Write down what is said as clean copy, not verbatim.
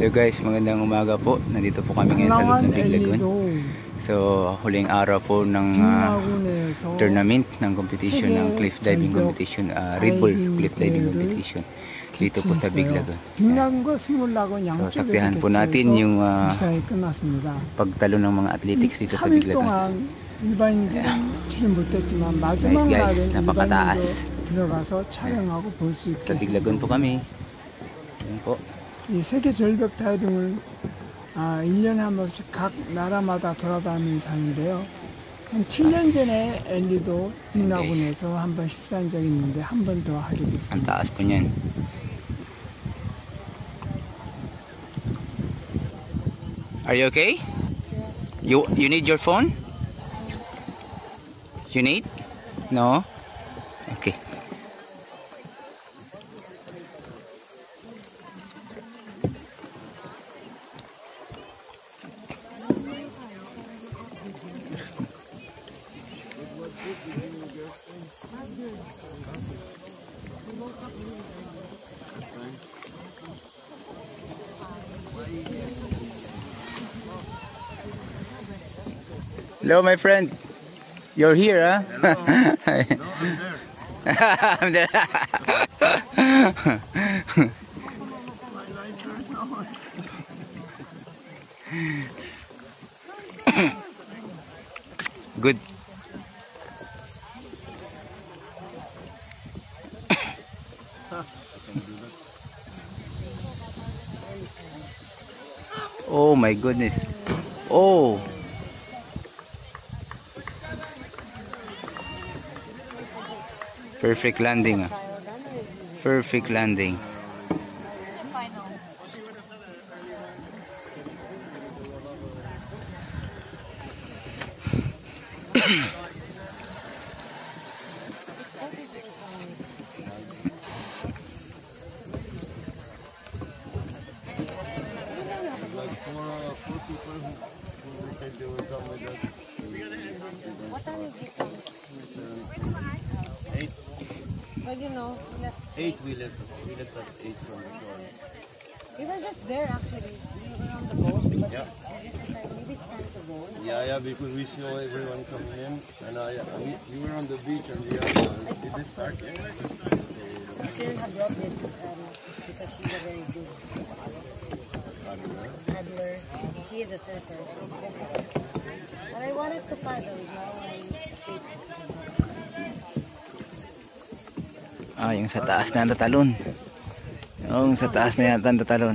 Hello guys, magandang umaga po. Nandito po kami ngayon sa loob ng Big Lagoon. So, huling araw po ng tournament ng competition ng cliff diving competition, Red Bull cliff diving competition dito po sa Big Lagoon. So, saktihan po natin yung pagtalo ng mga athletics dito sa Big Lagoon. Nice guys, napakataas. Sa Big Lagoon po kami. Yan po. 이 세계 절벽 다이빙을 1년에 한 번씩 각 나라마다 돌아다니면서 하는데요. 한 7년 전에 엘리도 빅라군에서 한 번 실사한 적이 있는데 한 번 더 하게 됐습니다. Ang taas po niyan. Are you okay? You need your phone? You need? No? Okay. Hello, my friend. You're here, huh? Hello. No, I'm there. I'm there. Good. Oh my goodness. Oh. Perfect landing. Perfect landing. What time is it? 8. But you know, 8 we left at 8 from the shore. we were just there actually. We were on the boat, but Yeah. we just decided maybe it's time to go. Yeah, because we saw everyone coming in, and we were on the beach and we did this start yet? We still have brought this because she's a very good paddler. He is a surfer. But I wanted to paddle now. Yung sa taas na tatalon. Yung sa taas na yan tatalon.